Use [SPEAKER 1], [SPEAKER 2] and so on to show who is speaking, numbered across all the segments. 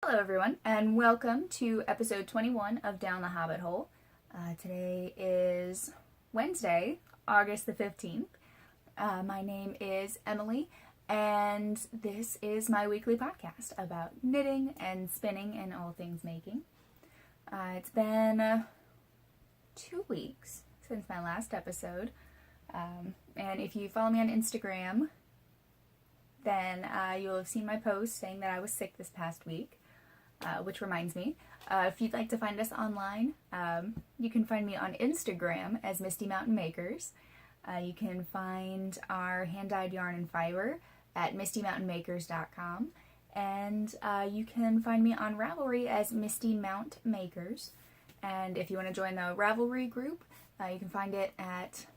[SPEAKER 1] Hello everyone, and welcome to episode 21 of Down the Hobbit Hole. Today is Wednesday, August the 15th. My name is Emily, and this is my weekly podcast about knitting and spinning and all things making. It's been 2 weeks since my last episode, and if you follow me on Instagram, then you'll have seen my post saying that I was sick this past week. Which reminds me, if you'd like to find us online, you can find me on Instagram as MistyMountMakers. You can find our hand-dyed yarn and fiber at MistyMountMakers.com. And you can find me on Ravelry as MistyMountMakers. And if you want to join the Ravelry group, you can find it at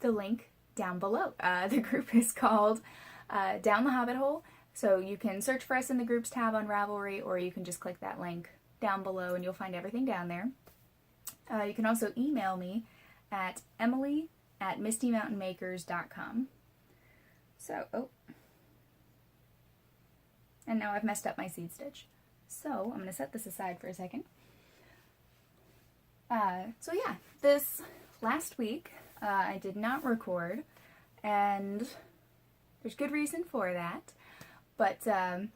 [SPEAKER 1] the link down below. The group is called Down the Hobbit Hole. So you can search for us in the groups tab on Ravelry, or you can just click that link down below and you'll find everything down there. You can also email me at emily@mistymountainmakers.com. And now I've messed up my seed stitch. So I'm going to set this aside for a second. This last week I did not record, and there's good reason for that. But I'll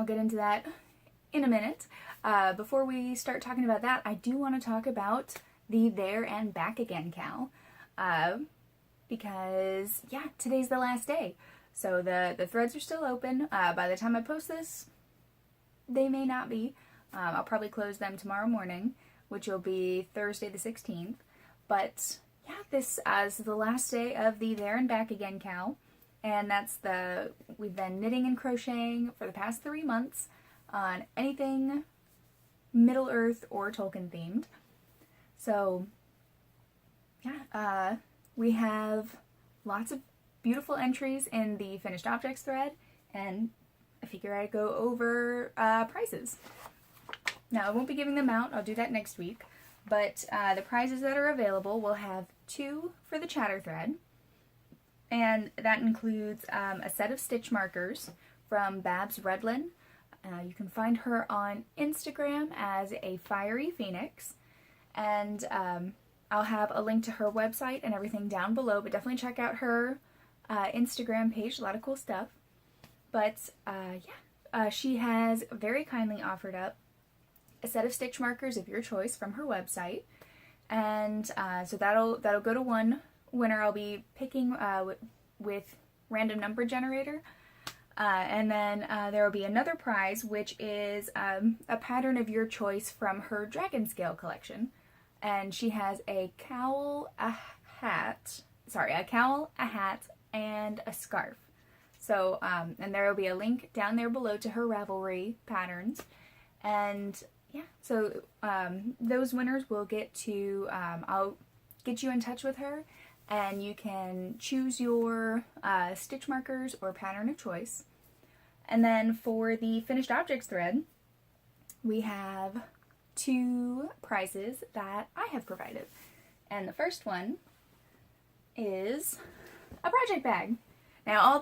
[SPEAKER 1] get into that in a minute. Before we start talking about that, I do want to talk about the There and Back Again cowl. Because, today's the last day. So the threads are still open. By the time I post this, they may not be. I'll probably close them tomorrow morning, which will be Thursday the 16th. But, this is the last day of the There and Back Again cowl. And we've been knitting and crocheting for the past 3 months on anything Middle-earth or Tolkien themed. So, we have lots of beautiful entries in the finished objects thread, and I figure I'd go over prizes. Now, I won't be giving them out, I'll do that next week, but the prizes that are available will have 2 for the chatter thread. And that includes a set of stitch markers from Babs Rudlin. You can find her on Instagram as a Fiery Phoenix. And I'll have a link to her website and everything down below, but definitely check out her Instagram page. A lot of cool stuff. But she has very kindly offered up a set of stitch markers of your choice from her website. And so that'll go to one winner I'll be picking with random number generator. And then there will be another prize, which is a pattern of your choice from her Dragon Scale collection. And she has a cowl, a hat, and a scarf. So, and there will be a link down there below to her Ravelry patterns. And so those winners will get to, I'll get you in touch with her, and you can choose your stitch markers or pattern of choice. And then for the finished objects thread, we have 2 prizes that I have provided. And the first one is a project bag. Now all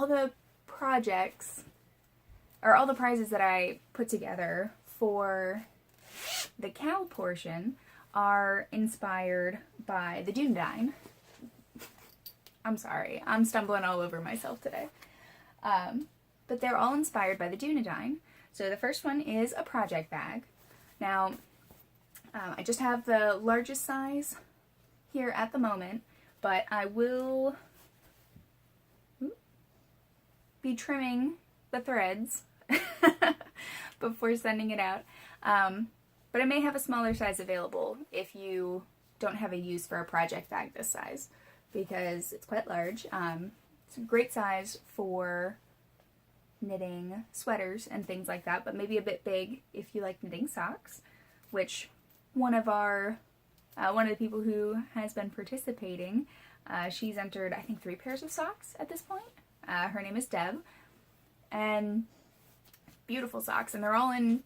[SPEAKER 1] the projects, or all the prizes that I put together for the cowl portion are inspired by the Dunedain. I'm sorry, I'm stumbling all over myself today. But they're all inspired by the Dunedain. So the first one is a project bag. Now, I just have the largest size here at the moment, but I will be trimming the threads before sending it out. But I may have a smaller size available if you don't have a use for a project bag this size, because it's quite large. It's a great size for knitting sweaters and things like that, but maybe a bit big if you like knitting socks, which one of the people who has been participating, she's entered, I think, 3 pairs of socks at this point. Her name is Deb, and beautiful socks, and they're all in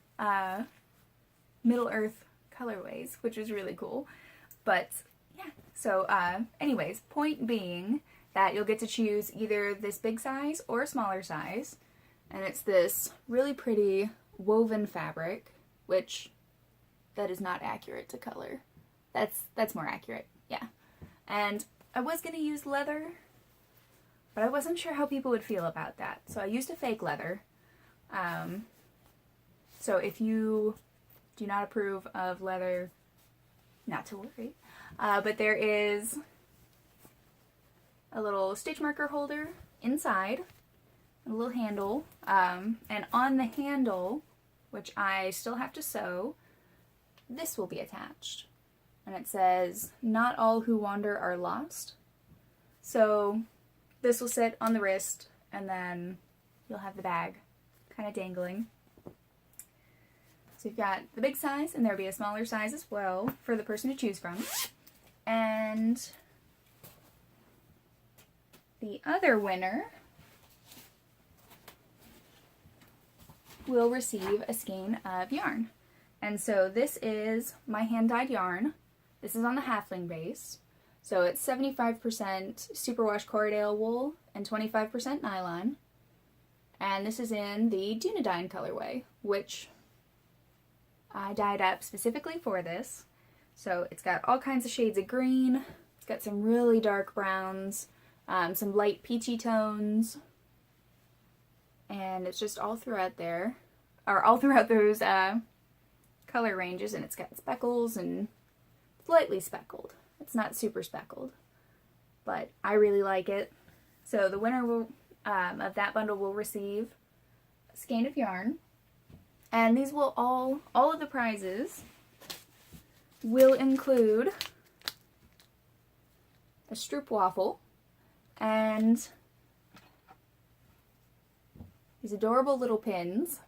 [SPEAKER 1] Middle-earth colorways, which is really cool. But yeah, so anyways, point being that you'll get to choose either this big size or a smaller size. And it's this really pretty woven fabric, which that is not accurate to color. That's more accurate, yeah. And I was going to use leather, but I wasn't sure how people would feel about that. So I used a fake leather. So if you do not approve of leather, not to worry. But there is a little stitch marker holder inside, a little handle, and on the handle, which I still have to sew, this will be attached. And it says, "Not all who wander are lost." So this will sit on the wrist, and then you'll have the bag kind of dangling. So you've got the big size, and there'll be a smaller size as well for the person to choose from. And the other winner will receive a skein of yarn. And so this is my hand-dyed yarn. This is on the halfling base. So it's 75% superwash Corriedale wool and 25% nylon. And this is in the Dunedain colorway, which I dyed up specifically for this. So it's got all kinds of shades of green. It's got some really dark browns, some light peachy tones. And it's just all throughout there, or all throughout those color ranges. And it's got speckles and slightly speckled. It's not super speckled, but I really like it. So the winner will, of that bundle will receive a skein of yarn. And these will all of the prizes will include a stroopwafel and these adorable little pins,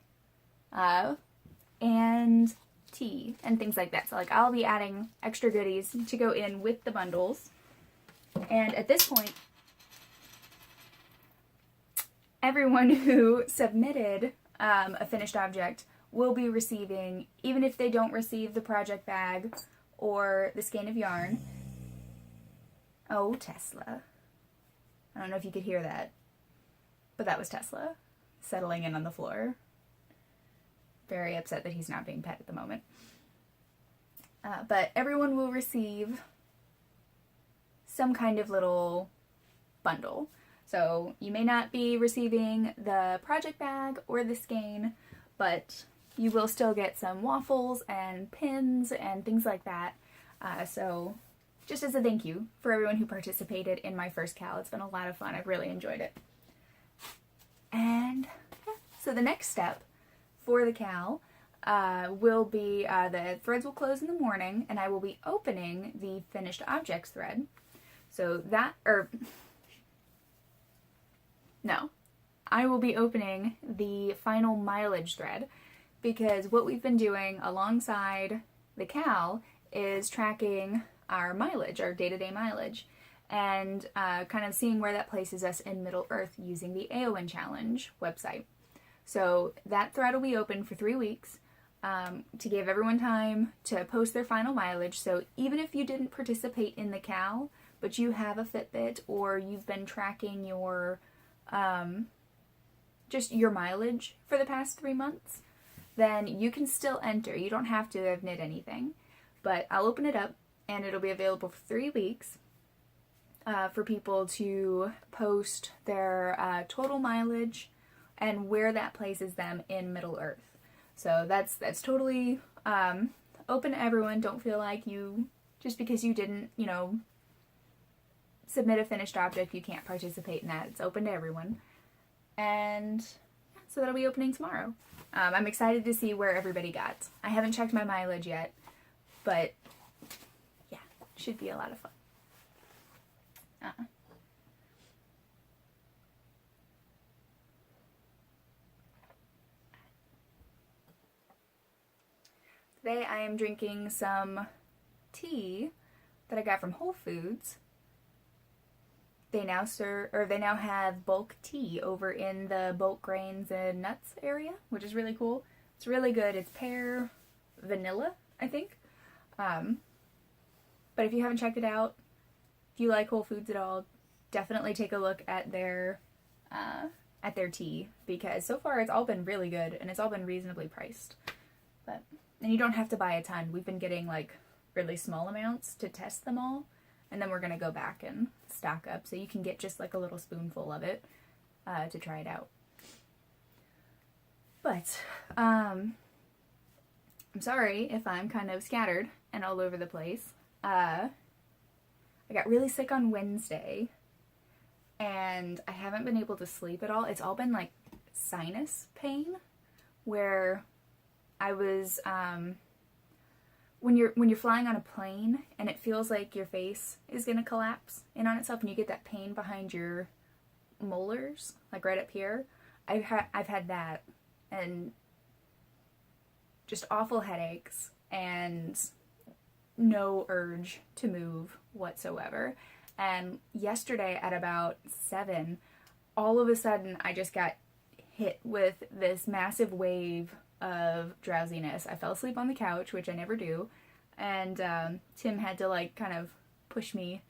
[SPEAKER 1] and tea and things like that. So like I'll be adding extra goodies to go in with the bundles. And at this point, everyone who submitted a finished object will be receiving, even if they don't receive the project bag or the skein of yarn. Oh, Tesla. I don't know if you could hear that, but that was Tesla settling in on the floor. Very upset that he's not being pet at the moment. But everyone will receive some kind of little bundle. So you may not be receiving the project bag or the skein, but you will still get some waffles and pins and things like that. So just as a thank you for everyone who participated in my first Cal. It's been a lot of fun. I've really enjoyed it. And yeah, so the next step for the Cal will be the threads will close in the morning, and I will be opening the finished objects thread. So that, no, I will be opening the final mileage thread, because what we've been doing alongside the Cal is tracking our mileage, our day-to-day mileage, and kind of seeing where that places us in Middle Earth using the Aowen Challenge website. So that thread will be open for 3 weeks to give everyone time to post their final mileage. So even if you didn't participate in the Cal, but you have a Fitbit or you've been tracking your just your mileage for the past 3 months, then you can still enter. You don't have to have knit anything, but I'll open it up and it'll be available for 3 weeks for people to post their total mileage and where that places them in Middle Earth. So that's totally open to everyone. Don't feel like you, just because you didn't, submit a finished object, you can't participate in that. It's open to everyone. And so that'll be opening tomorrow. I'm excited to see where everybody got. I haven't checked my mileage yet, but yeah, should be a lot of fun. Today I am drinking some tea that I got from Whole Foods. They now have bulk tea over in the bulk grains and nuts area, which is really cool. It's really good. It's pear vanilla, I think. But if you haven't checked it out, if you like Whole Foods at all, definitely take a look at their tea, because so far it's all been really good and it's all been reasonably priced. And you don't have to buy a ton. We've been getting like really small amounts to test them all, and then we're gonna go back and stock up, so you can get just like a little spoonful of it to try it out. But I'm sorry if I'm kind of scattered and all over the place. I got really sick on Wednesday, and I haven't been able to sleep at all. It's all been like sinus pain, where I was when you're flying on a plane and it feels like your face is gonna collapse in on itself, and you get that pain behind your molars, like right up here. I've had that, and just awful headaches and no urge to move whatsoever. And yesterday at about 7, all of a sudden I just got hit with this massive wave of drowsiness. I fell asleep on the couch, which I never do, and Tim had to like kind of push me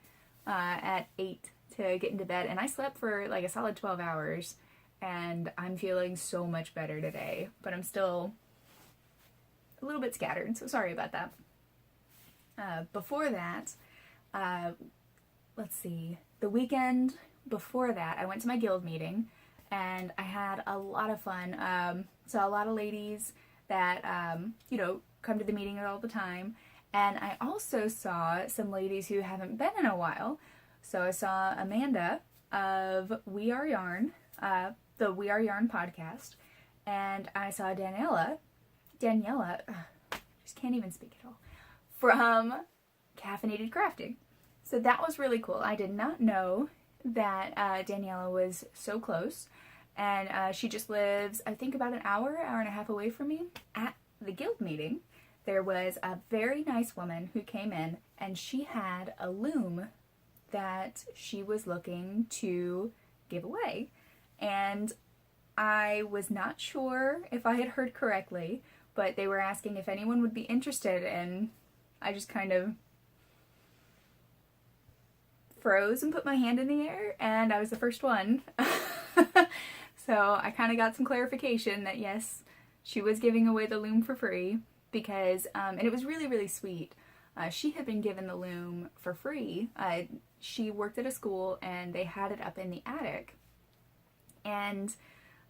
[SPEAKER 1] at 8 to get into bed, and I slept for like a solid 12 hours, and I'm feeling so much better today, but I'm still a little bit scattered, so sorry about that. Before that, let's see, the weekend before that, I went to my guild meeting, and I had a lot of fun. Saw a lot of ladies that, come to the meeting all the time, and I also saw some ladies who haven't been in a while. So I saw Amanda of We Are Yarn, the We Are Yarn podcast, and I saw Daniela, just can't even speak at all, from Caffeinated Crafting. So that was really cool. I did not know that Daniela was so close, and she just lives, I think, about an hour and a half away from me. At the guild meeting, there was a very nice woman who came in, and she had a loom that she was looking to give away. And I was not sure if I had heard correctly, but they were asking if anyone would be interested, and I just kind of froze and put my hand in the air, and I was the first one. So I kind of got some clarification that yes, she was giving away the loom for free, because, and it was really, really sweet. She had been given the loom for free. She worked at a school, and they had it up in the attic, and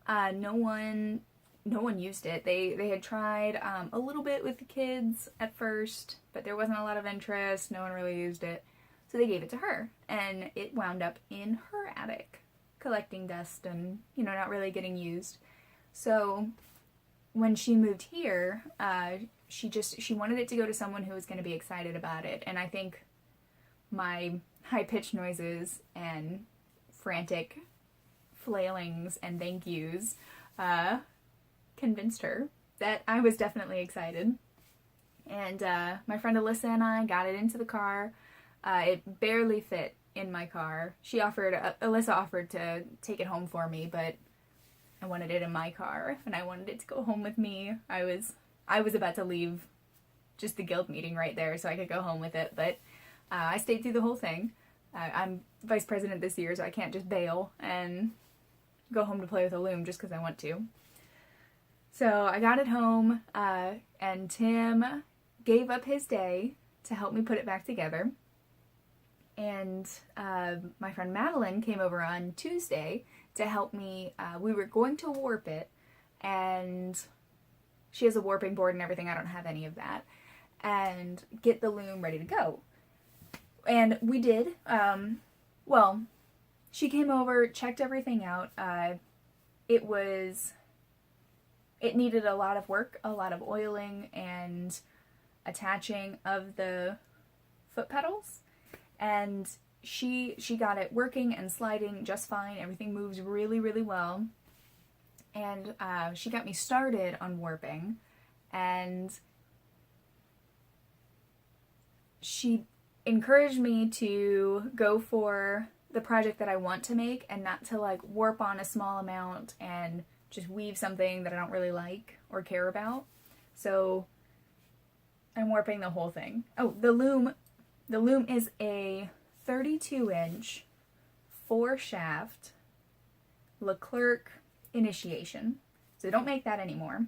[SPEAKER 1] no one used it. They had tried a little bit with the kids at first, but there wasn't a lot of interest. No one really used it. So they gave it to her, and it wound up in her attic, collecting dust and, not really getting used. So when she moved here, she wanted it to go to someone who was going to be excited about it. And I think my high-pitched noises and frantic flailings and thank yous convinced her that I was definitely excited. And my friend Alyssa and I got it into the car. It barely fit in my car. Alyssa offered to take it home for me, but I wanted it in my car, and I wanted it to go home with me. I was about to leave just the guild meeting right there so I could go home with it, but I stayed through the whole thing. I'm vice president this year, so I can't just bail and go home to play with a loom just because I want to. So I got it home, and Tim gave up his day to help me put it back together. And my friend Madeline came over on Tuesday to help me. We were going to warp it, and she has a warping board and everything. I don't have any of that. And get the loom ready to go. And we did. She came over, checked everything out. It needed a lot of work, a lot of oiling and attaching of the foot pedals. And she got it working and sliding just fine. Everything moves really, really well. And she got me started on warping. And she encouraged me to go for the project that I want to make, and not to like warp on a small amount and just weave something that I don't really like or care about. So I'm warping the whole thing. Oh, the loom is a 32-inch 4 shaft Leclerc Initiation. So they don't make that anymore.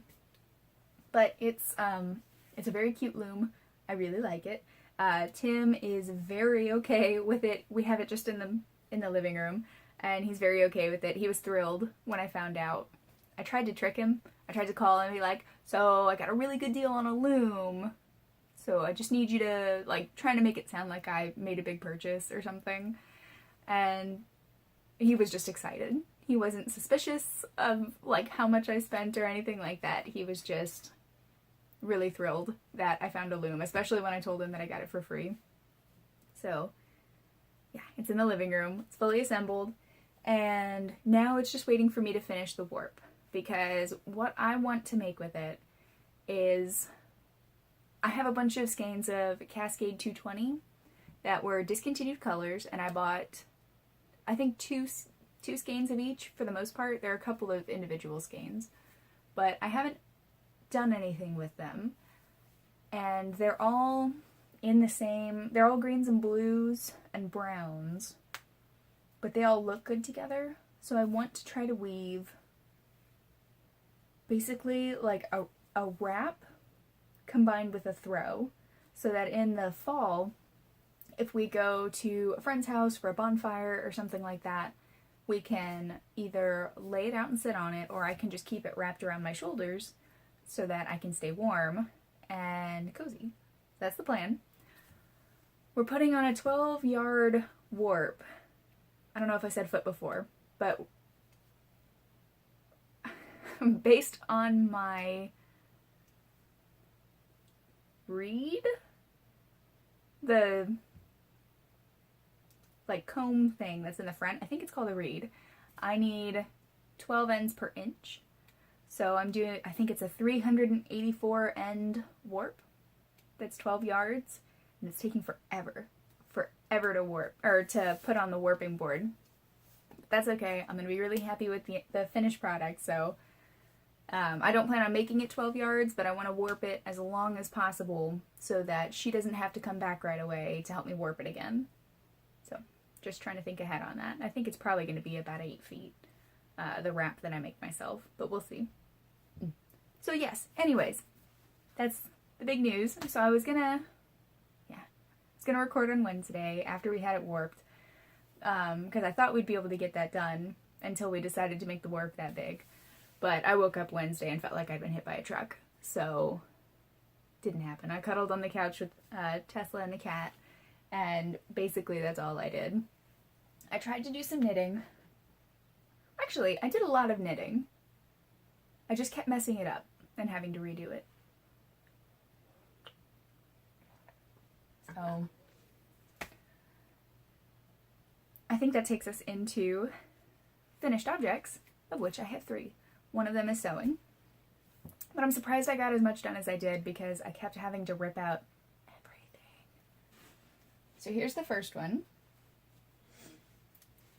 [SPEAKER 1] But it's a very cute loom. I really like it. Tim is very okay with it. We have it just in the living room, and he's very okay with it. He was thrilled when I found out. I tried to trick him. I tried to call him and be like, so I got a really good deal on a loom. So I just need you to, like, trying to make it sound like I made a big purchase or something. And he was just excited. He wasn't suspicious of, like, how much I spent or anything like that. He was just really thrilled that I found a loom, especially when I told him that I got it for free. So, yeah, it's in the living room. It's fully assembled. And now it's just waiting for me to finish the warp. Because what I want to make with it is, I have a bunch of skeins of Cascade 220 that were discontinued colors, and I bought, I think, two skeins of each for the most part. There are a couple of individual skeins, but I haven't done anything with them. And they're all in the same, they're all greens and blues and browns, but they all look good together. So I want to try to weave basically like a wrap combined with a throw, so that in the fall, if we go to a friend's house for a bonfire or something like that, we can either lay it out and sit on it, or I can just keep it wrapped around my shoulders so that I can stay warm and cozy. That's the plan. We're putting on a 12-yard warp. I don't know if I said foot before, but based on my reed, the like comb thing that's in the front, I think it's called a reed, I need 12 ends per inch. So I'm doing, I think it's a 384 end warp that's 12 yards, and it's taking forever to warp, or to put on the warping board. But that's okay. I'm going to be really happy with the finished product. So I don't plan on making it 12 yards, but I want to warp it as long as possible so that she doesn't have to come back right away to help me warp it again. So just trying to think ahead on that. I think it's probably going to be about 8 feet, the wrap that I make myself, but we'll see. So yes, anyways, that's the big news. So I was gonna record on Wednesday after we had it warped, because I thought we'd be able to get that done until we decided to make the warp that big. But I woke up Wednesday and felt like I'd been hit by a truck, so didn't happen. I cuddled on the couch with Tesla and the cat, and basically that's all I did. I tried to do some knitting. Actually, I did a lot of knitting. I just kept messing it up and having to redo it. So I think that takes us into finished objects, of which I have 3. One of them is sewing. But I'm surprised I got as much done as I did because I kept having to rip out everything. So here's the first one.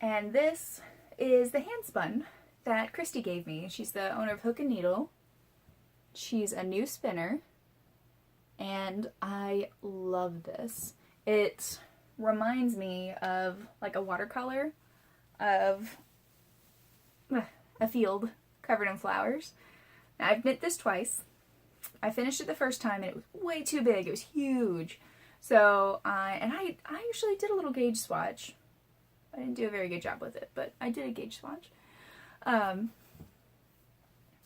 [SPEAKER 1] And this is the hand spun that Christy gave me. She's the owner of Hook and Needle. She's a new spinner, and I love this. It reminds me of like a watercolor of a field covered in flowers. Now, I've knit this twice. I finished it the first time and it was way too big. It was huge. So I actually did a little gauge swatch. I didn't do a very good job with it, but I did a gauge swatch. And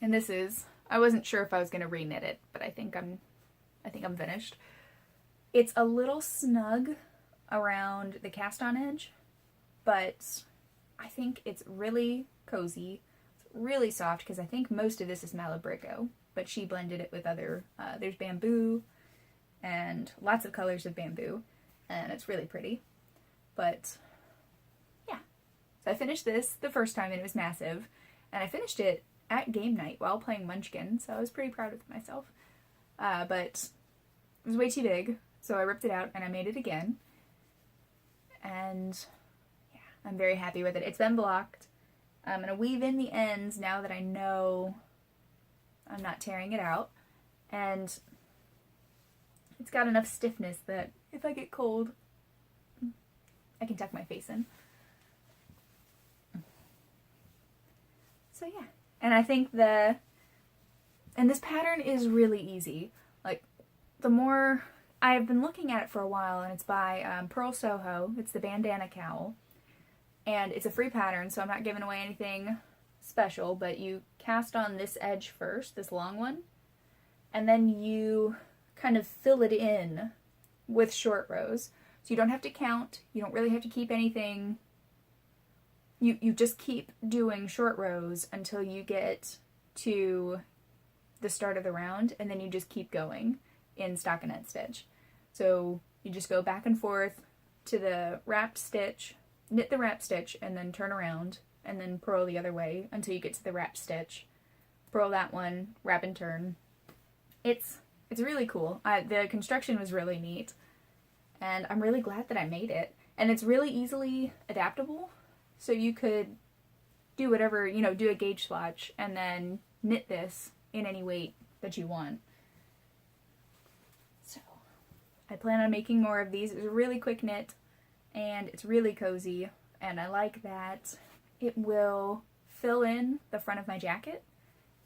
[SPEAKER 1] this is, I wasn't sure if I was going to reknit it, but I think I'm finished. It's a little snug around the cast on edge, but I think it's really cozy. It's really soft because I think most of this is Malabrigo, but she blended it with other, there's bamboo and lots of colors of bamboo, and it's really pretty. But yeah, so I finished this the first time and it was massive, and I finished it at game night while playing Munchkin, so I was pretty proud of myself. But it was way too big, so I ripped it out and I made it again. And yeah, I'm very happy with it. It's been blocked. I'm going to weave in the ends now that I know I'm not tearing it out. And it's got enough stiffness that if I get cold, I can tuck my face in. So yeah, and I think and this pattern is really easy. Like, the more, I've been looking at it for a while, and it's by Pearl Soho. It's the bandana cowl, and it's a free pattern, so I'm not giving away anything special, but you cast on this edge first, this long one, and then you kind of fill it in with short rows. So you don't have to count, you don't really have to keep anything. You just keep doing short rows until you get to the start of the round, and then you just keep going in stockinette stitch. So you just go back and forth to the wrapped stitch, knit the wrapped stitch, and then turn around, and then purl the other way until you get to the wrapped stitch. Purl that one, wrap and turn. It's really cool. The construction was really neat, and I'm really glad that I made it. And it's really easily adaptable, so you could do whatever, you know, do a gauge swatch and then knit this in any weight that you want. So I plan on making more of these. It's a really quick knit, and it's really cozy, and I like that it will fill in the front of my jacket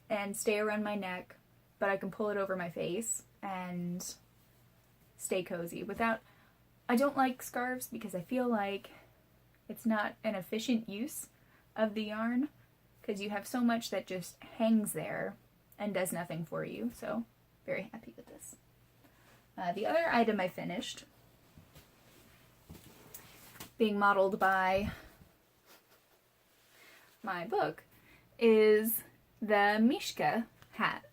[SPEAKER 1] and stay around my neck, but I can pull it over my face and stay cozy without... I don't like scarves because I feel like it's not an efficient use of the yarn, because you have so much that just hangs there and does nothing for you. So very happy with this. The other item I finished, being modeled by my book, is the Mishka hat.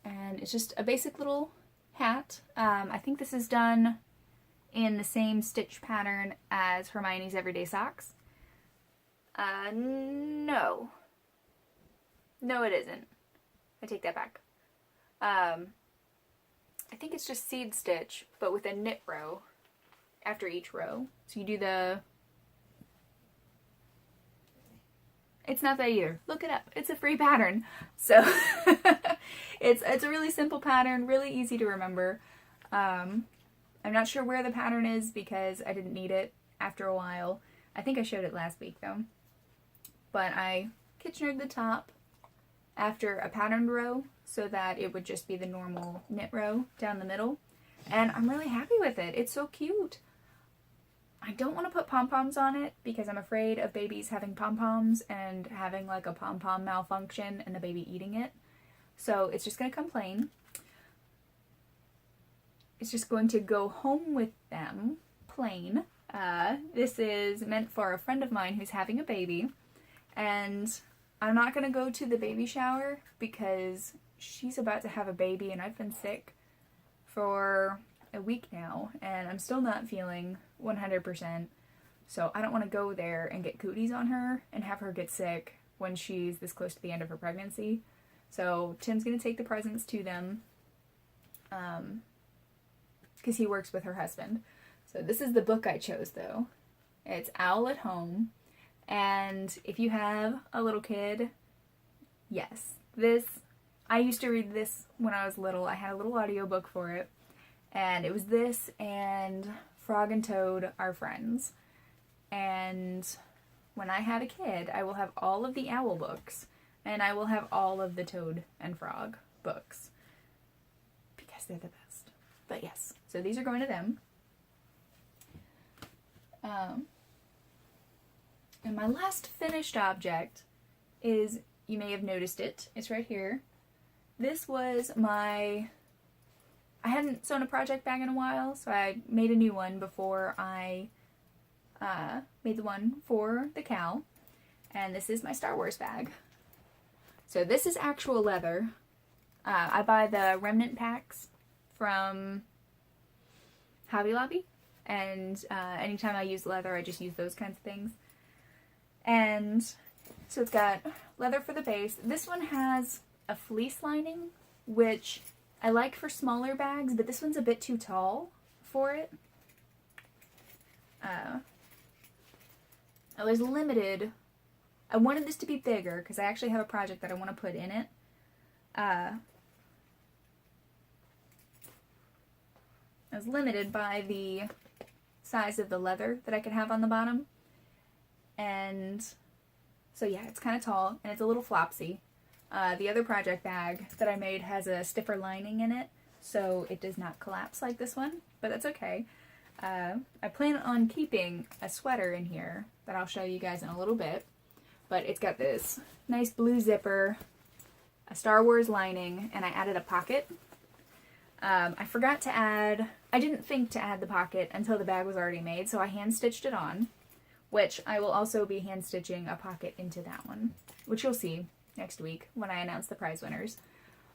[SPEAKER 1] And it's just a basic little hat. I think this is done in the same stitch pattern as Hermione's Everyday Socks. No. No, it isn't. I take that back. I think it's just seed stitch, but with a knit row after each row. So you do the... It's not that either. Look it up. It's a free pattern. So it's a really simple pattern, really easy to remember. I'm not sure where the pattern is because I didn't need it after a while. I think I showed it last week though. But I Kitchenered the top after a patterned row so that it would just be the normal knit row down the middle. And I'm really happy with it. It's so cute. I don't want to put pom-poms on it because I'm afraid of babies having pom-poms and having like a pom-pom malfunction and the baby eating it. So it's just going to come plain. It's just going to go home with them plain. This is meant for a friend of mine who's having a baby, and I'm not going to go to the baby shower because she's about to have a baby and I've been sick for a week now and I'm still not feeling 100%. So I don't want to go there and get cooties on her and have her get sick when she's this close to the end of her pregnancy. So Tim's going to take the presents to them because he works with her husband. So this is the book I chose though. It's Owl at Home. And if you have a little kid, yes, I used to read this when I was little. I had a little audiobook for it. And it was this and Frog and Toad Are Friends. And when I had a kid, I will have all of the Owl books. And I will have all of the Toad and Frog books. Because they're the best. But yes, so these are going to them. And my last finished object is, you may have noticed it, it's right here. This was I hadn't sewn a project bag in a while, so I made a new one before I made the one for the cow. And this is my Star Wars bag. So this is actual leather. I buy the remnant packs from Hobby Lobby. And anytime I use leather, I just use those kinds of things. And so it's got leather for the base. This one has a fleece lining, which I like for smaller bags, but this one's a bit too tall for it. I was limited. I wanted this to be bigger because I actually have a project that I want to put in it. I was limited by the size of the leather that I could have on the bottom. And So yeah, it's kind of tall and it's a little flopsy. The other project bag that I made has a stiffer lining in it, so it does not collapse like this one, but that's okay. I plan on keeping a sweater in here that I'll show you guys in a little bit, but it's got this nice blue zipper, a Star Wars lining, and I added a pocket. I forgot to add, I didn't think to add the pocket until the bag was already made, so I hand stitched it on, which I will also be hand stitching a pocket into that one, which you'll see next week when I announce the prize winners.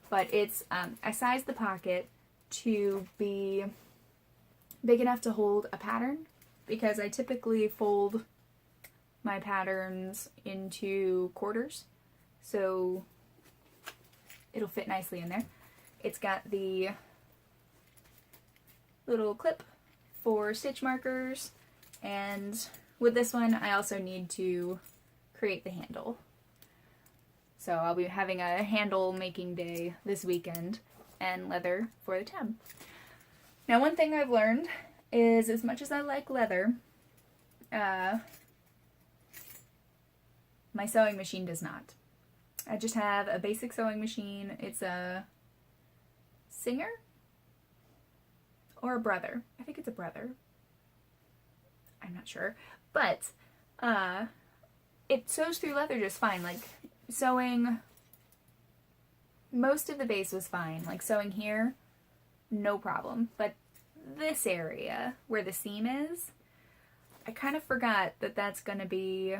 [SPEAKER 1] But it's, I sized the pocket to be big enough to hold a pattern, because I typically fold my patterns into quarters, so it'll fit nicely in there. It's got the little clip for stitch markers, and with this one I also need to create the handle. So I'll be having a handle making day this weekend and leather for the tab. Now, one thing I've learned is, as much as I like leather, my sewing machine does not. I just have a basic sewing machine. It's a Singer or a Brother. I think it's a Brother. I'm not sure. But it sews through leather just fine. Like, sewing most of the base was fine. Like, sewing here, no problem. But this area where the seam is, I kind of forgot that that's going to be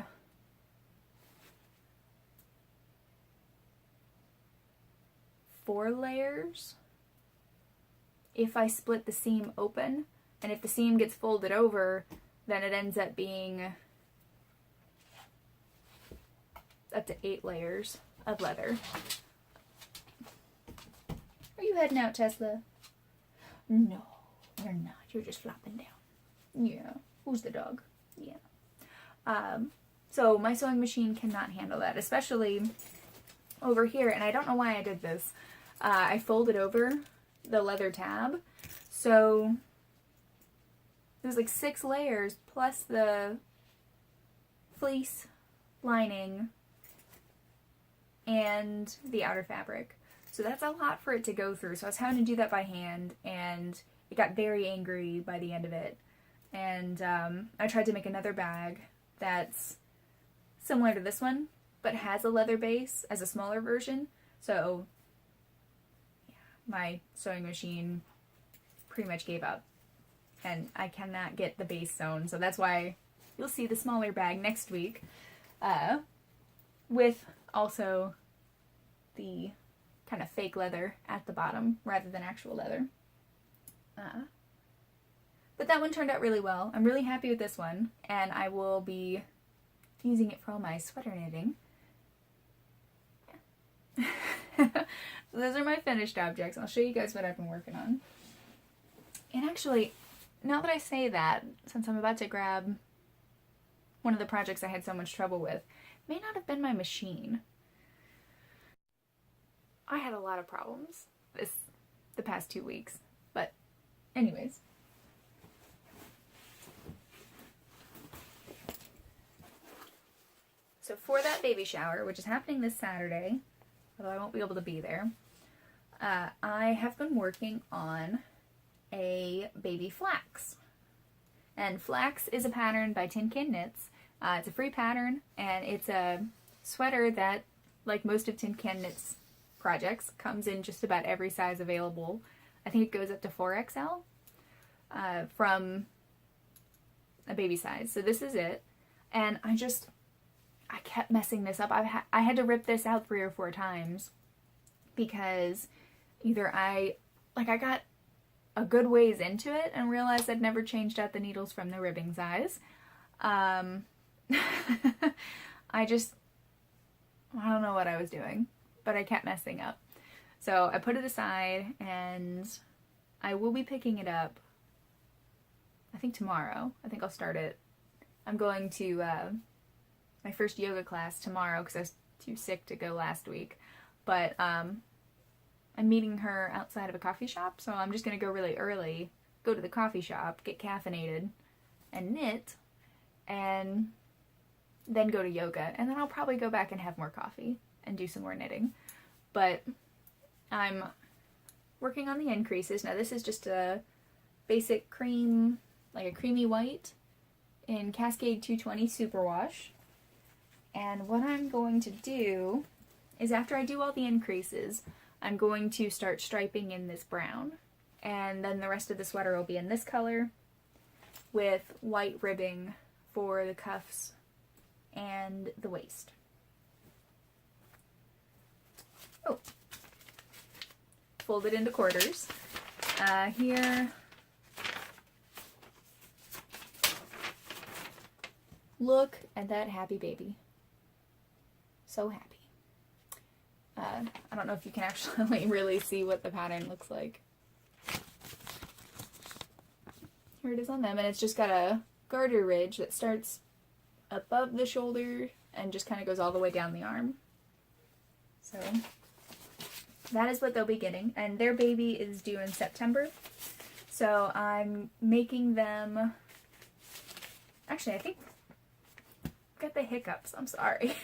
[SPEAKER 1] four layers if I split the seam open, and if the seam gets folded over, then it ends up being up to 8 layers of leather. Are you heading out, Tesla? No, you're not. You're just flopping down. Yeah. Who's the dog? Yeah. So my sewing machine cannot handle that, especially over here, and I don't know why I did this. I folded over the leather tab, so there's like 6 layers plus the fleece lining and the outer fabric. So that's a lot for it to go through. So I was having to do that by hand, and it got very angry by the end of it. And I tried to make another bag that's similar to this one, but has a leather base as a smaller version. So yeah, my sewing machine pretty much gave up, and I cannot get the base sewn. So that's why you'll see the smaller bag next week, with also the kind of fake leather at the bottom rather than actual leather. But that one turned out really well. I'm really happy with this one, and I will be using it for all my sweater knitting. Yeah. So those are my finished objects. I'll show you guys what I've been working on. And actually, now that I say that, since I'm about to grab one of the projects I had so much trouble with, it may not have been my machine. I had a lot of problems the past 2 weeks, but anyways. So for that baby shower, which is happening this Saturday, although I won't be able to be there, I have been working on a baby flax. And flax is a pattern by Tin Can Knits. It's a free pattern, and it's a sweater that, like most of Tin Can Knits projects, comes in just about every size available. I think it goes up to 4XL from a baby size. So this is it. And I kept messing this up. I had to rip this out 3 or 4 times because either I got a good ways into it and realized I'd never changed out the needles from the ribbing size. I don't know what I was doing, but I kept messing up. So I put it aside, and I will be picking it up, I think tomorrow. I think I'll start it. I'm going to my first yoga class tomorrow because I was too sick to go last week. But I'm meeting her outside of a coffee shop, so I'm just going to go really early, go to the coffee shop, get caffeinated, and knit, and then go to yoga, and then I'll probably go back and have more coffee and do some more knitting. But I'm working on the increases. Now this is just a basic cream, like a creamy white in Cascade 220 Superwash. And what I'm going to do is, after I do all the increases, I'm going to start striping in this brown. And then the rest of the sweater will be in this color with white ribbing for the cuffs and the waist. Oh, fold it into quarters. Here, look at that happy baby. So happy. I don't know if you can actually really see what the pattern looks like. Here it is on them, and it's just got a garter ridge that starts above the shoulder and just kind of goes all the way down the arm. So that is what they'll be getting, and their baby is due in September. So I'm making them, actually I think I've got the hiccups, I'm sorry.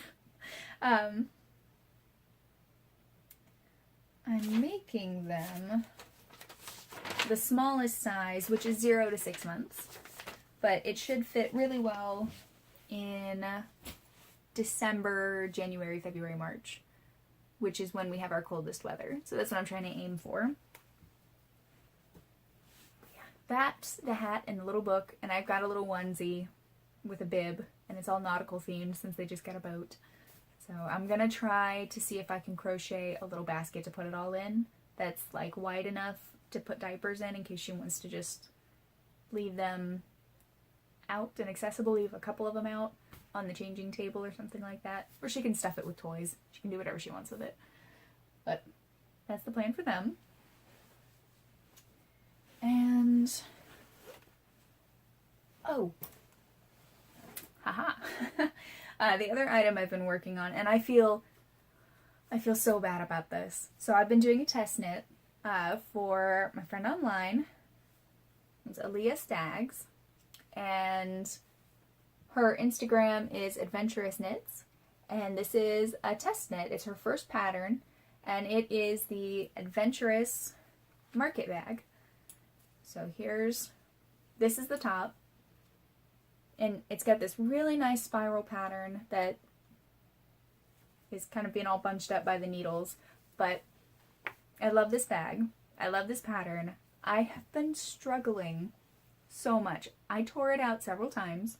[SPEAKER 1] I'm making them the smallest size, which is 0 to 6 months, but it should fit really well in December, January, February, March, which is when we have our coldest weather. So that's what I'm trying to aim for. Yeah, that's the hat and the little book, and I've got a little onesie with a bib, and it's all nautical themed since they just got a boat. So I'm gonna try to see if I can crochet a little basket to put it all in that's like wide enough to put diapers in case she wants to just leave them out and accessible, leave a couple of them out on the changing table or something like that. Or she can stuff it with toys. She can do whatever she wants with it. But that's the plan for them. And oh, haha. The other item I've been working on, and I feel so bad about this. So I've been doing a test knit for my friend online. It's Aaliyah Staggs, and her Instagram is Adventurous Knits, and this is a test knit. It's her first pattern, and it is the Adventurous Market Bag. So this is the top. And it's got this really nice spiral pattern that is kind of being all bunched up by the needles. But I love this bag. I love this pattern. I have been struggling so much. I tore it out several times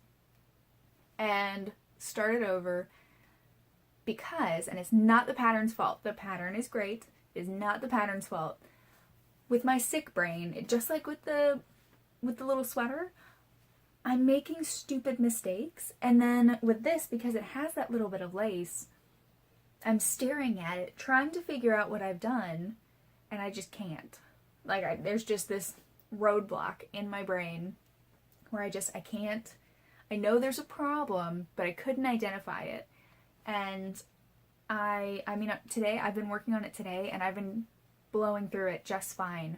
[SPEAKER 1] and started over because, and it's not the pattern's fault. The pattern is great. It is not the pattern's fault. With my sick brain, just like with the little sweater, I'm making stupid mistakes, and then with this, because it has that little bit of lace, I'm staring at it, trying to figure out what I've done, and I just can't. Like, there's just this roadblock in my brain where I can't. I know there's a problem, but I couldn't identify it. And I mean, today, I've been working on it today, and I've been blowing through it just fine.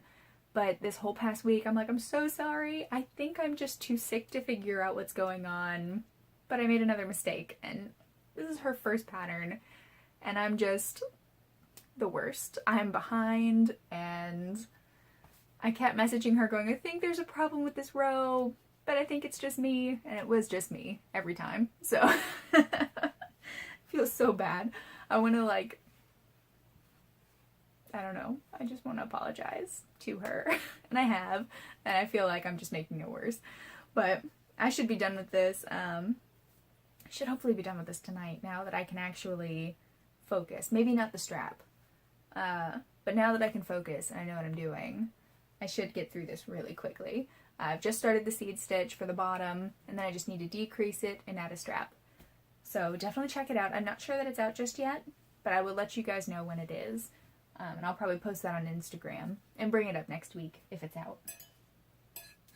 [SPEAKER 1] But this whole past week, I'm like, I'm so sorry. I think I'm just too sick to figure out what's going on. But I made another mistake. And this is her first pattern. And I'm just the worst. I'm behind. And I kept messaging her going, I think there's a problem with this row. But I think it's just me. And it was just me every time. So I feel so bad. I want to I don't know. I just want to apologize to her. And I have. And I feel like I'm just making it worse. But I should be done with this. I should hopefully be done with this tonight now that I can actually focus. Maybe not the strap. But now that I can focus and I know what I'm doing, I should get through this really quickly. I've just started the seed stitch for the bottom. And then I just need to decrease it and add a strap. So definitely check it out. I'm not sure that it's out just yet. But I will let you guys know when it is. And I'll probably post that on Instagram and bring it up next week if it's out.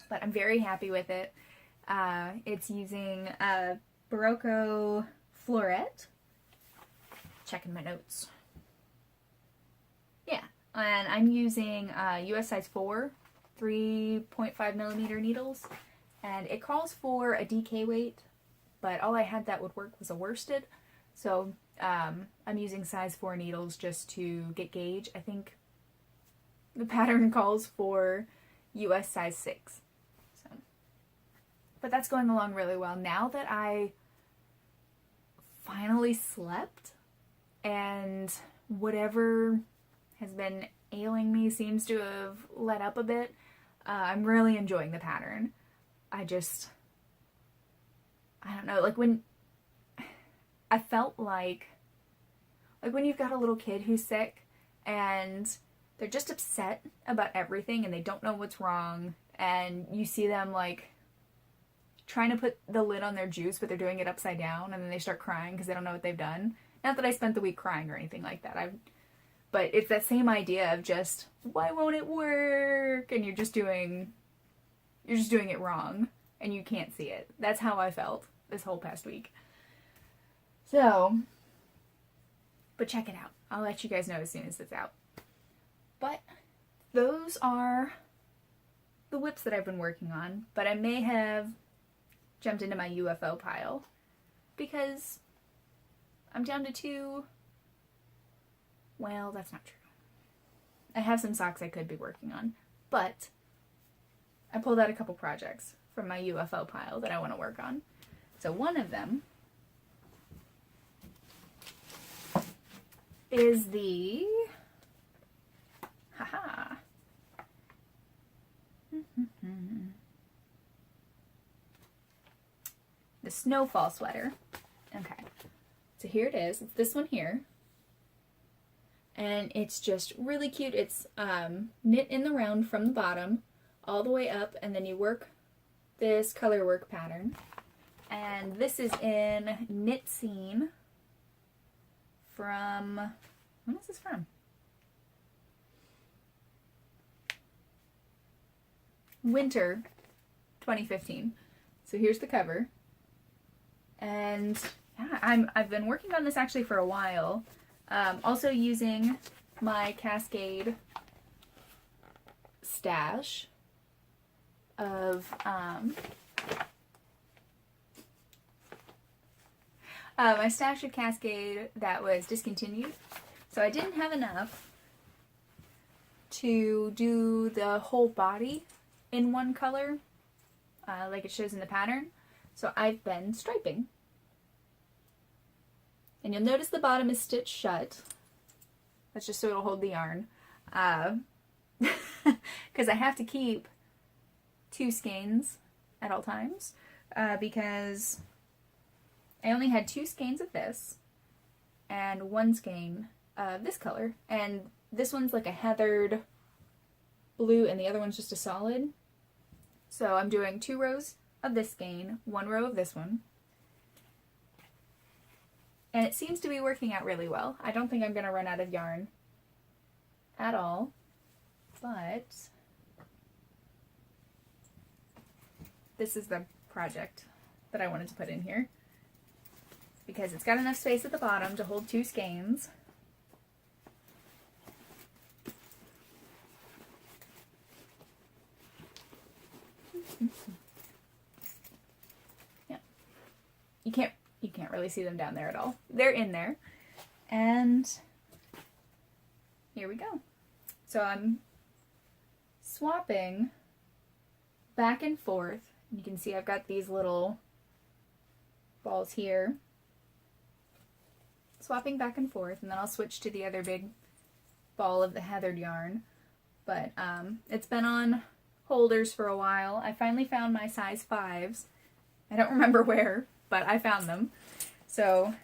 [SPEAKER 1] But I'm very happy with it. It's using a Barocco floret. Checking my notes. Yeah, and I'm using US size 4, 3.5 millimeter needles. And it calls for a DK weight but all I had that would work was a worsted. So I'm using size 4 needles just to get gauge. I think the pattern calls for US size 6. So, but that's going along really well. Now that I finally slept and whatever has been ailing me seems to have let up a bit, I'm really enjoying the pattern. I don't know, like when I felt like when you've got a little kid who's sick and they're just upset about everything and they don't know what's wrong, and you see them like trying to put the lid on their juice but they're doing it upside down, and then they start crying because they don't know what they've done. Not that I spent the week crying or anything like that, but it's that same idea of just, why won't it work? And you're just doing it wrong and you can't see it. That's how I felt this whole past week. So, but check it out. I'll let you guys know as soon as it's out. But those are the whips that I've been working on, but I may have jumped into my UFO pile because I'm down to 2. Well, that's not true. I have some socks I could be working on, but I pulled out a couple projects from my UFO pile that I want to work on. So one of them is the the snowfall sweater. Okay, so here it is. It's this one here, and it's just really cute. It's knit in the round from the bottom all the way up, and then you work this color work pattern. And this is in Knit Scene from, when is this from? Winter 2015. So here's the cover. And yeah, I've been working on this actually for a while. Also using my Cascade stash of my stash of Cascade that was discontinued. So I didn't have enough to do the whole body in one color, like it shows in the pattern. So I've been striping. And you'll notice the bottom is stitched shut. That's just so it'll hold the yarn. Because I have to keep 2 skeins at all times, because I only had 2 skeins of this and 1 skein of this color, and this one's like a heathered blue and the other one's just a solid. So I'm doing 2 rows of this skein, 1 row of this one, and it seems to be working out really well. I don't think I'm going to run out of yarn at all, but this is the project that I wanted to put in here, because it's got enough space at the bottom to hold 2 skeins. Yeah. You can't really see them down there at all. They're in there. And here we go. So I'm swapping back and forth. You can see I've got these little balls here. Swapping back and forth, and then I'll switch to the other big ball of the heathered yarn. But it's been on holders for a while. I finally found my size 5s. I don't remember where, but I found them. So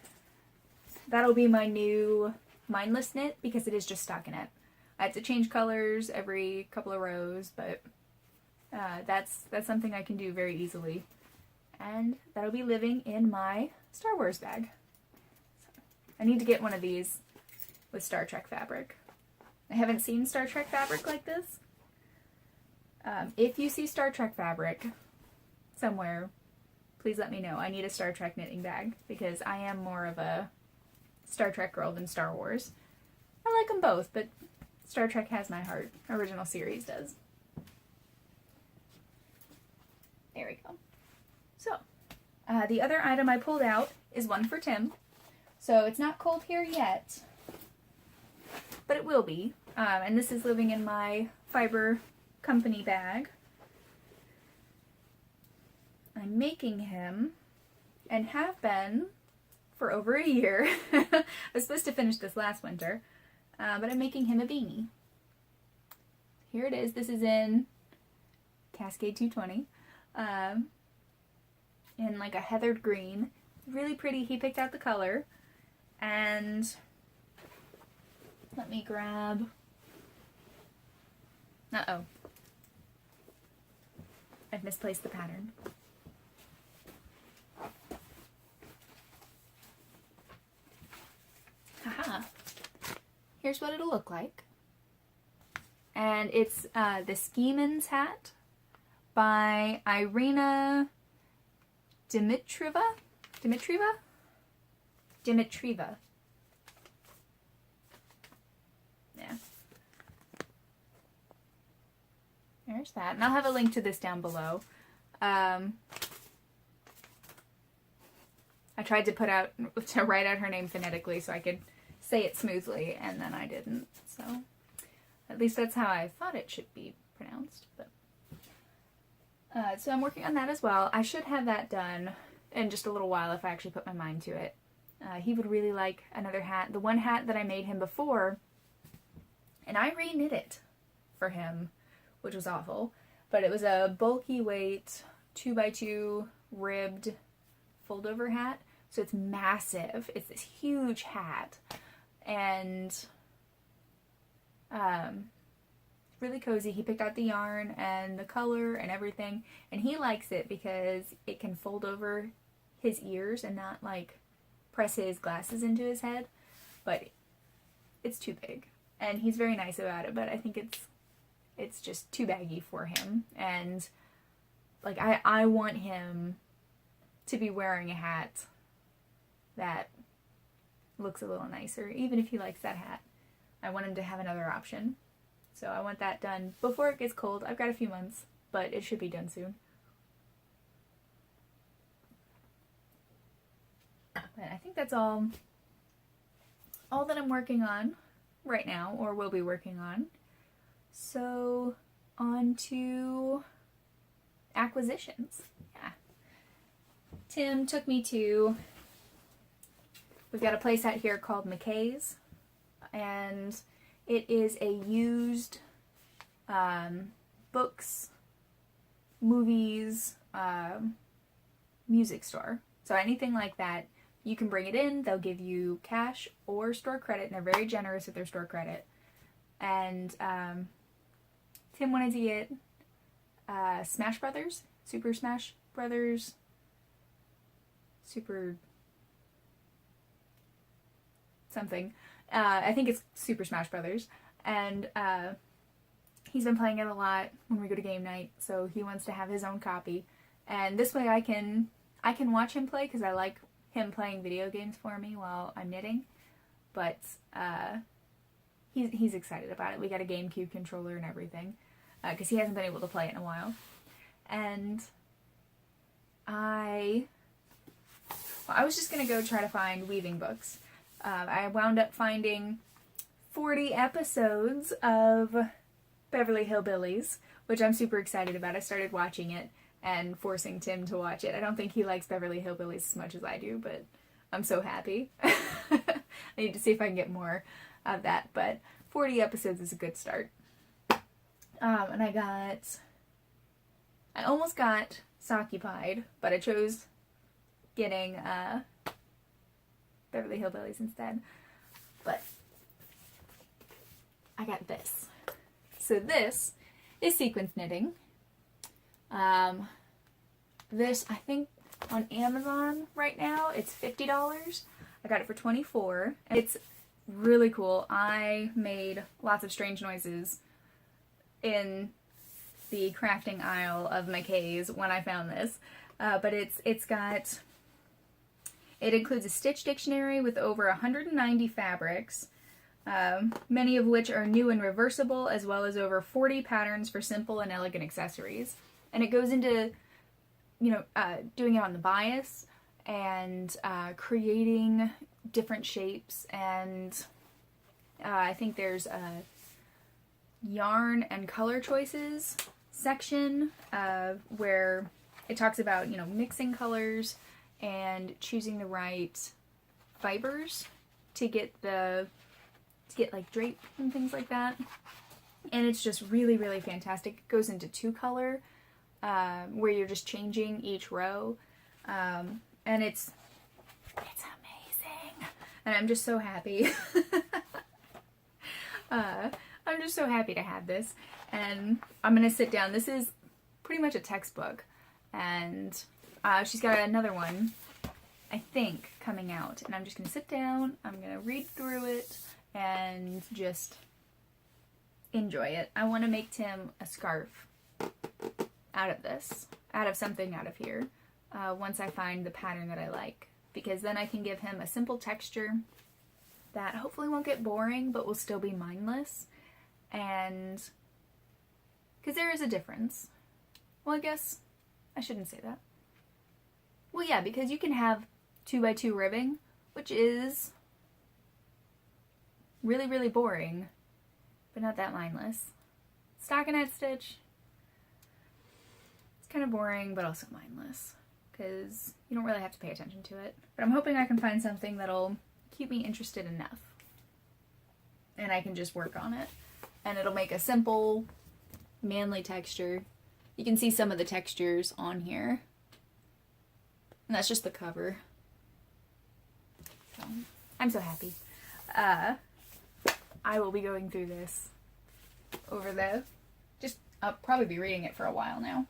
[SPEAKER 1] that'll be my new mindless knit, because it is just stockinette. I have to change colors every couple of rows, but that's something I can do very easily. And that'll be living in my Star Wars bag. So I need to get one of these with Star Trek fabric. I haven't seen Star Trek fabric like this. If you see Star Trek fabric somewhere, please let me know. I need a Star Trek knitting bag, because I am more of a Star Trek girl than Star Wars. I like them both, but Star Trek has my heart. Original series does. There we go. So, The other item I pulled out is one for Tim. So it's not cold here yet, but it will be. And this is living in my fiber company bag. I'm making him, and have been for over a year. I was supposed to finish this last winter, but I'm making him a beanie. Here it is. This is in Cascade 220, in like a heathered green. Really pretty. He picked out the color, and let me grab. Uh-oh. I've misplaced the pattern. Haha. Here's what it'll look like. And it's the Skiman's hat by Irina Dimitrieva? Yeah. There's that. And I'll have a link to this down below. I tried to write out her name phonetically so I could say it smoothly, and then I didn't. So at least that's how I thought it should be pronounced. But so I'm working on that as well. I should have that done in just a little while if I actually put my mind to it. He would really like another hat. The one hat that I made him before, and I re-knit it for him, which was awful. But it was a bulky weight 2x2 ribbed fold-over hat. So it's massive. It's this huge hat. And really cozy. He picked out the yarn and the color and everything. And he likes it because it can fold over his ears and not like press his glasses into his head. But it's too big. And he's very nice about it. But I think it's just too baggy for him. And like I want him to be wearing a hat that looks a little nicer, even if he likes that hat. I want him to have another option. So I want that done before it gets cold. I've got a few months, but it should be done soon. But I think that's all that I'm working on right now, or will be working on. So on to acquisitions. Yeah. Tim took me to, we've got a place out here called McKay's, and it is a used books, movies, music store. So anything like that, you can bring it in. They'll give you cash or store credit, and they're very generous with their store credit. And Tim wanted to get Smash Brothers, Super Smash Brothers, Super something. I think it's Super Smash Brothers, and he's been playing it a lot when we go to game night, so he wants to have his own copy. And this way I can watch him play, because I like him playing video games for me while I'm knitting. But he's excited about it. We got a GameCube controller and everything, because he hasn't been able to play it in a while. And I was just gonna go try to find weaving books. I wound up finding 40 episodes of Beverly Hillbillies, which I'm super excited about. I started watching it and forcing Tim to watch it. I don't think he likes Beverly Hillbillies as much as I do, but I'm so happy. I need to see if I can get more of that, but 40 episodes is a good start. And I almost got S'occupied, but I chose getting Beverly Hillbillies instead. But I got this. So this is sequence knitting. This, I think, on Amazon right now, it's $50. I got it for $24. It's really cool. I made lots of strange noises in the crafting aisle of McKay's when I found this. But it includes a stitch dictionary with over 190 fabrics, many of which are new and reversible, as well as over 40 patterns for simple and elegant accessories. And it goes into doing it on the bias and creating different shapes, and I think there's a yarn and color choices section where it talks about, mixing colors and choosing the right fibers to get like drape and things like that. And it's just really, really fantastic. It goes into 2-color where you're just changing each row. And it's amazing. And I'm just so happy. I'm just so happy to have this. And I'm going to sit down. This is pretty much a textbook. And she's got another one, I think, coming out. And I'm just going to sit down. I'm going to read through it and just enjoy it. I want to make Tim a scarf out of this. Out of something out of here. Once I find the pattern that I like. Because then I can give him a simple texture that hopefully won't get boring, but will still be mindless. And because there is a difference. Well, I guess I shouldn't say that. Well, yeah, because you can have 2x2 ribbing, which is really, really boring, but not that mindless. Stockinette stitch, it's kind of boring, but also mindless, because you don't really have to pay attention to it. But I'm hoping I can find something that'll keep me interested enough, and I can just work on it. And it'll make a simple, manly texture. You can see some of the textures on here. And that's just the cover. So, I'm so happy. I will be going through this over I'll probably be reading it for a while now.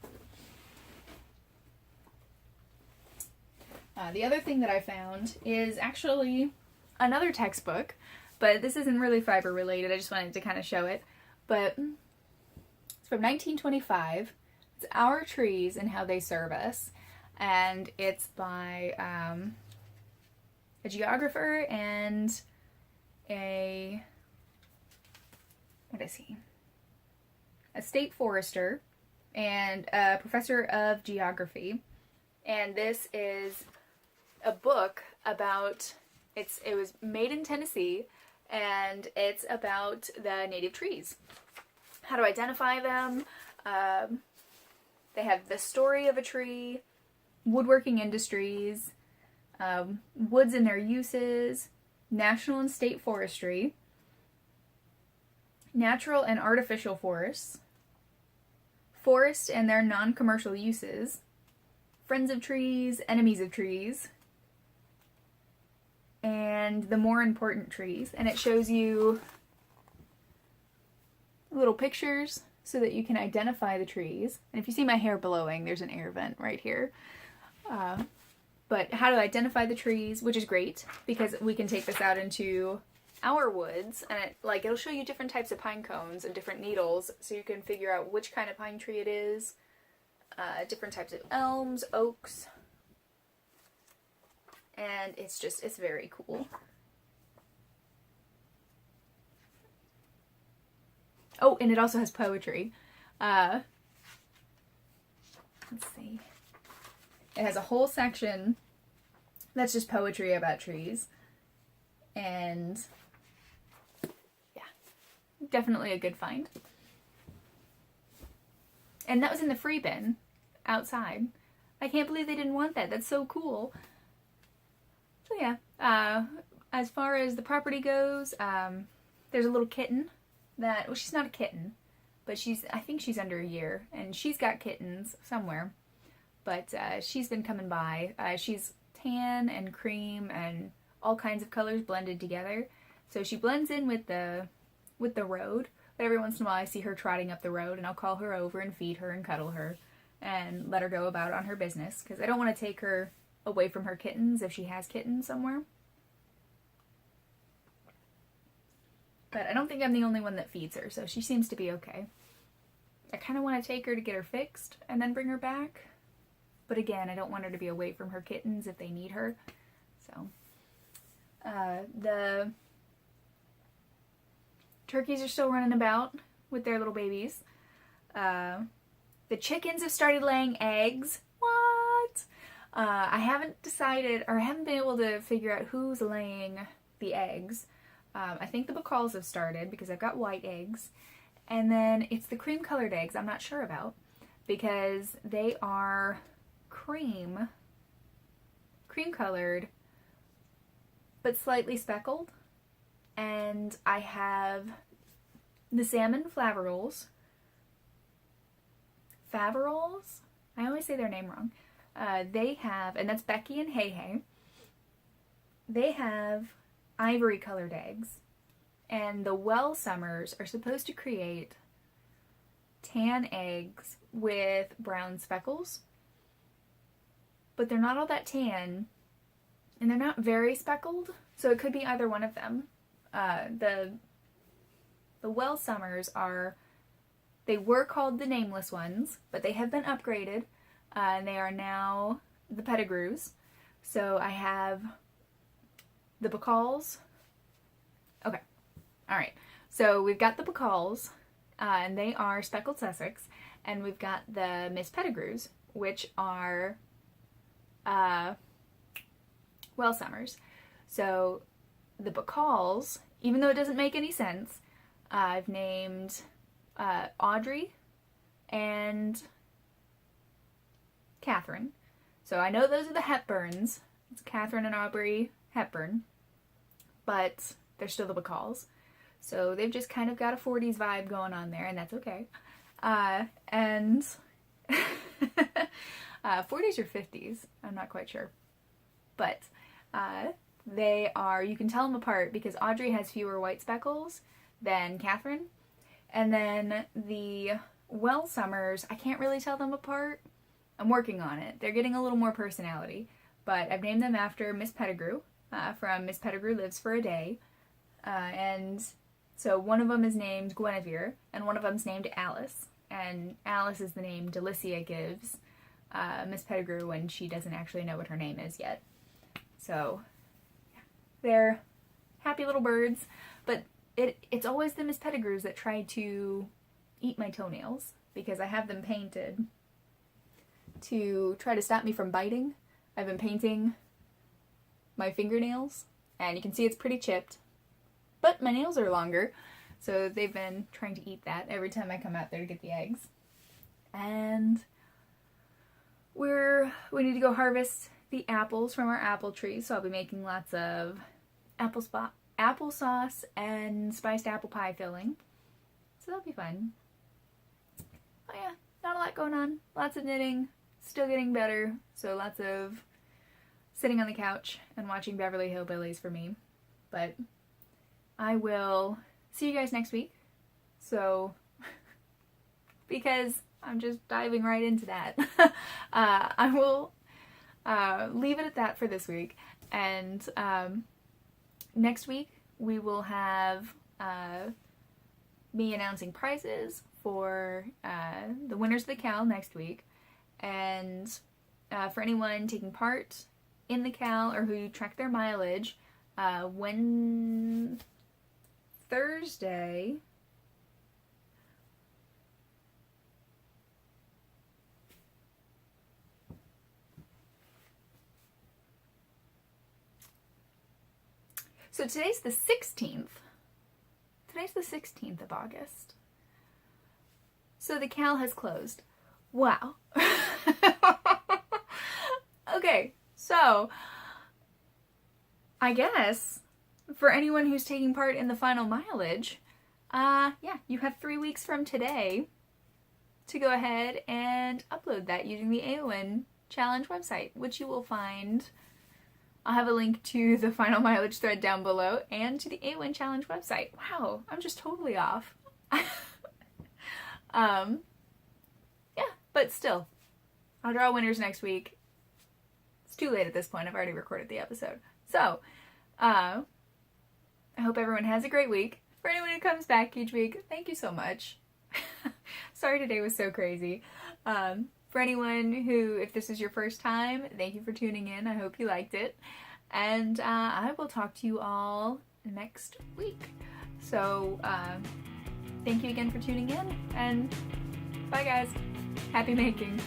[SPEAKER 1] The other thing that I found is actually another textbook. But this isn't really fiber related. I just wanted to kind of show it. But it's from 1925. It's Our Trees and How They Serve Us. And it's by a geographer and a state forester and a professor of geography. And this is a book about, it was made in Tennessee. And it's about the native trees. How to identify them. They have the story of a tree, woodworking industries, woods and their uses, national and state forestry, natural and artificial forests, forests and their non-commercial uses, friends of trees, enemies of trees, and the more important trees. And it shows you little pictures so that you can identify the trees. And if you see my hair blowing, there's an air vent right here. But how to identify the trees, which is great because we can take this out into our woods, and it'll show you different types of pine cones and different needles, so you can figure out which kind of pine tree it is. Different types of elms, oaks. And it's very cool. Oh, and it also has poetry. Let's see. It has a whole section that's just poetry about trees. And yeah, definitely a good find. And that was in the free bin outside. I can't believe they didn't want that. That's so cool. So yeah, as far as the property goes, there's a little kitten that, well, she's not a kitten, but I think she's under a year, and she's got kittens somewhere, but she's been coming by. She's tan and cream and all kinds of colors blended together, so she blends in with the road, but every once in a while I see her trotting up the road, and I'll call her over and feed her and cuddle her and let her go about on her business, because I don't want to take her away from her kittens if she has kittens somewhere. But I don't think I'm the only one that feeds her, so she seems to be okay. I kind of want to take her to get her fixed and then bring her back. But again, I don't want her to be away from her kittens if they need her. So, the turkeys are still running about with their little babies. The chickens have started laying eggs. What? I haven't decided, or I haven't been able to figure out who's laying the eggs. I think the bacalls have started because I've got white eggs. And then it's the cream colored eggs I'm not sure about because they are cream colored, but slightly speckled. And I have the salmon Faverols. Faverols? I always say their name wrong. They have, and that's Becky and Hey Hey. They have ivory colored eggs. And the Well Summers are supposed to create tan eggs with brown speckles. But they're not all that tan, and they're not very speckled, so it could be either one of them. The Well Summers they were called the Nameless ones, but they have been upgraded, and they are now the Pettigrews. So I have the Bacalls. Okay, alright, so we've got the Bacalls, and they are speckled Sussex, and we've got the Miss Pettigrews, which are Well Summers. So the Bacalls, even though it doesn't make any sense, I've named Audrey and Catherine. So I know those are the Hepburns. It's Catherine and Aubrey Hepburn, but they're still the Bacalls. So they've just kind of got a 40s vibe going on there, and that's okay. And 40s or 50s, I'm not quite sure. But they are, you can tell them apart because Audrey has fewer white speckles than Catherine. And then the Well Summers, I can't really tell them apart. I'm working on it. They're getting a little more personality. But I've named them after Miss Pettigrew from Miss Pettigrew Lives for a Day. And so one of them is named Guinevere, and one of them's named Alice. And Alice is the name Delicia gives Miss Pettigrew when she doesn't actually know what her name is yet. So they're happy little birds, but it's always the Miss Pettigrews that try to eat my toenails because I have them painted to try to stop me from biting. I've been painting my fingernails, and you can see it's pretty chipped, but my nails are longer, so they've been trying to eat that every time I come out there to get the eggs. And we need to go harvest the apples from our apple tree, so I'll be making lots of applesauce and spiced apple pie filling. So that'll be fun. Oh yeah, not a lot going on. Lots of knitting, still getting better, so lots of sitting on the couch and watching Beverly Hillbillies for me. But I will see you guys next week. So, because I'm just diving right into that, I will leave it at that for this week. And next week we will have me announcing prizes for the winners of the Cal next week. And for anyone taking part in the Cal or who track their mileage, when Thursday, so today's the 16th. Today's the 16th of August. So the Cal has closed. Wow. Okay, so I guess for anyone who's taking part in the final mileage, yeah, you have 3 weeks from today to go ahead and upload that using the AON Challenge website, which you will find. I'll have a link to the final mileage thread down below and to the AON Challenge website. Wow, I'm just totally off. Yeah, but still, I'll draw winners next week. It's too late at this point. I've already recorded the episode. So, I hope everyone has a great week. For anyone who comes back each week, thank you so much. Sorry today was so crazy. For anyone who, if this is your first time, thank you for tuning in. I hope you liked it. And I will talk to you all next week. So, thank you again for tuning in. And bye guys. Happy making.